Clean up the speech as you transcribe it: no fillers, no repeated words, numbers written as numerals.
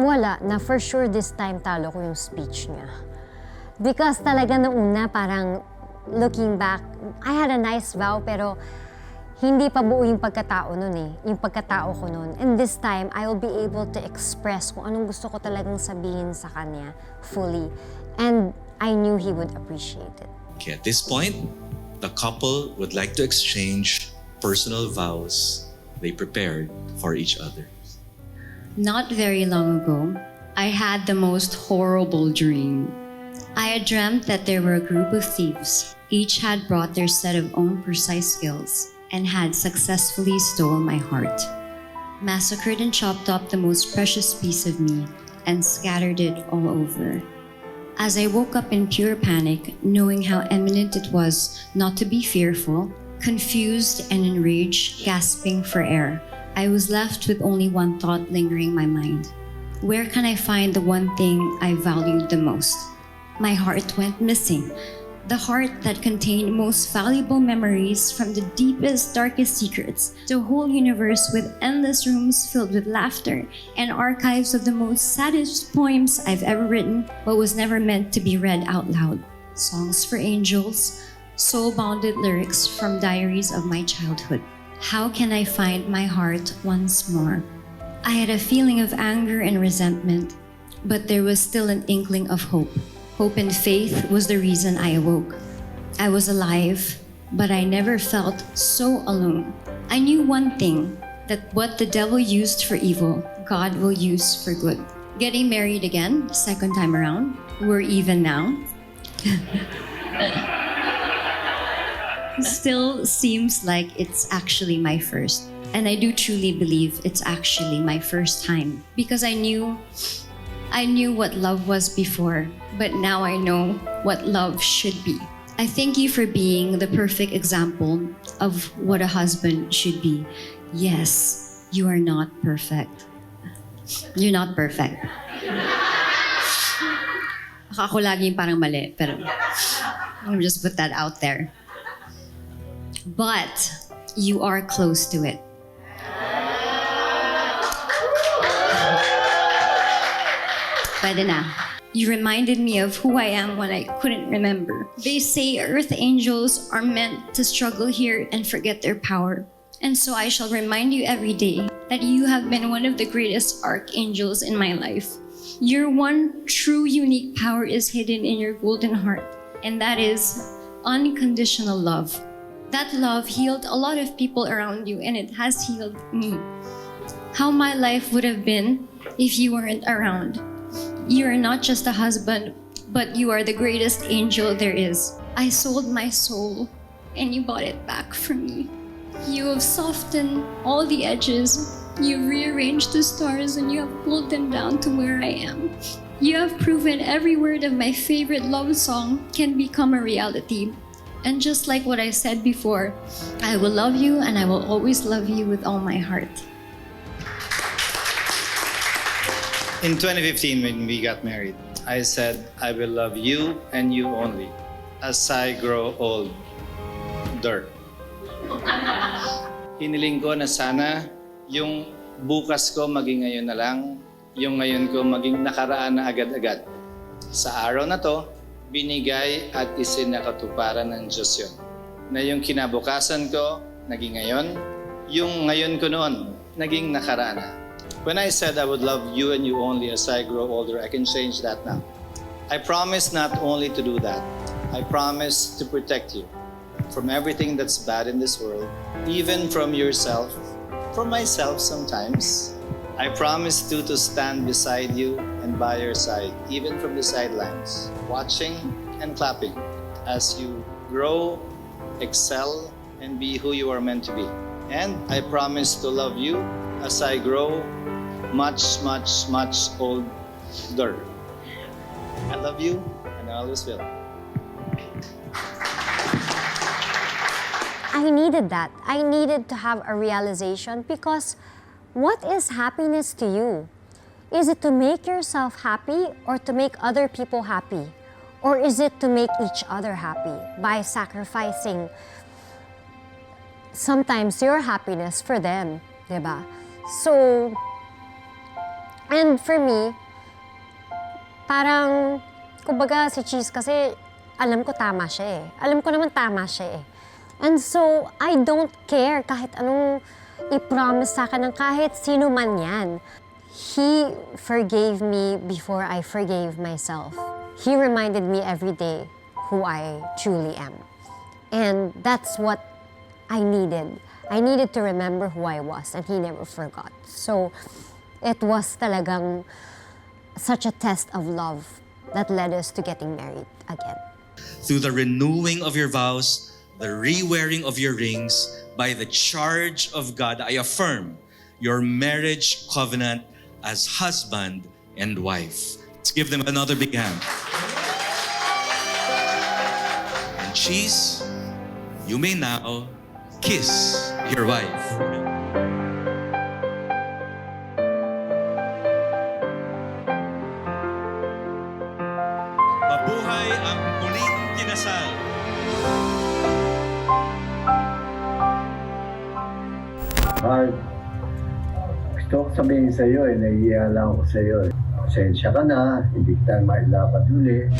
wala, na for sure this time talo ko yung speech niya. Because talaga nung una, parang looking back, I had a nice vow pero hindi pa buo yung pagkatao nun eh, yung pagkatao ko nun. And this time, I will be able to express kung anong gusto ko talagang sabihin sa kanya fully. And I knew he would appreciate it. Okay, at this point, the couple would like to exchange personal vows they prepared for each other. Not very long ago, I had the most horrible dream. I had dreamt that there were a group of thieves. Each had brought their set of own precise skills and had successfully stolen my heart, massacred and chopped up the most precious piece of me, and scattered it all over. As I woke up in pure panic, knowing how imminent it was not to be fearful, confused and enraged, gasping for air, I was left with only one thought lingering my mind. Where can I find the one thing I valued the most? My heart went missing. The heart that contained most valuable memories from the deepest, darkest secrets, the whole universe with endless rooms filled with laughter, and archives of the most saddest poems I've ever written, but was never meant to be read out loud. Songs for angels, soul-bounded lyrics from diaries of my childhood. How can I find my heart once more? I had a feeling of anger and resentment, but there was still an inkling of hope. Hope and faith was the reason I awoke. I was alive, but I never felt so alone. I knew one thing, that what the devil used for evil, God will use for good. Getting married again, second time around, we're even now. Still seems like it's actually my first. And I do truly believe it's actually my first time. Because I knew what love was before, but now I know what love should be. I thank you for being the perfect example of what a husband should be. Yes, you are not perfect. You're not perfect. Ako laging parang mali, pero let me just put that out there. But you are close to it. Pwede na. You reminded me of who I am when I couldn't remember. They say earth angels are meant to struggle here and forget their power. And so I shall remind you every day that you have been one of the greatest archangels in my life. Your one true unique power is hidden in your golden heart, and that is unconditional love. That love healed a lot of people around you, and it has healed me. How my life would have been if you weren't around. You are not just a husband, but you are the greatest angel there is. I sold my soul, and you bought it back for me. You have softened all the edges. You've rearranged the stars, and you have pulled them down to where I am. You have proven every word of my favorite love song can become a reality. And just like what I said before, I will love you, and I will always love you with all my heart. In 2015, when we got married, I said, I will love you and you only as I grow older. Hiniling ko na sana yung bukas ko maging ngayon na lang, yung ngayon ko maging nakaraan na agad-agad. Sa araw na to, binigay at isinakatuparan ng Diyos yun. Na yung kinabukasan ko, naging ngayon, yung ngayon ko noon, naging nakaraan na. When I said I would love you and you only as I grow older, I can change that now. I promise not only to do that, I promise to protect you from everything that's bad in this world, even from yourself, from myself sometimes. I promise to stand beside you and by your side, even from the sidelines, watching and clapping as you grow, excel, and be who you are meant to be. And I promise to love you as I grow much, much, much older. I love you and I always will. I needed that. I needed to have a realization because what is happiness to you? Is it to make yourself happy or to make other people happy? Or is it to make each other happy by sacrificing sometimes your happiness for them, diba? So, And for me, parang, kumbaga si Chiz kasi, alam ko tama siya eh. Alam ko naman tama siya eh. And so, I don't care kahit anong i-promise sa akin ng kahit sino man yan. He forgave me before I forgave myself. He reminded me every day who I truly am. And that's what I needed. I needed to remember who I was, and he never forgot. So, it was talagang such a test of love that led us to getting married again. Through the renewing of your vows, the re-wearing of your rings, by the charge of God, I affirm your marriage covenant as husband and wife. Let's give them another big hand. And Chiz, you may now kiss your wife. Mabuhay ang muling kinasal. Mark, gusto ko sabihin sa iyo, nahihiya lang ako sa iyo. Pasensya ka na, hindi kita mailakad uli.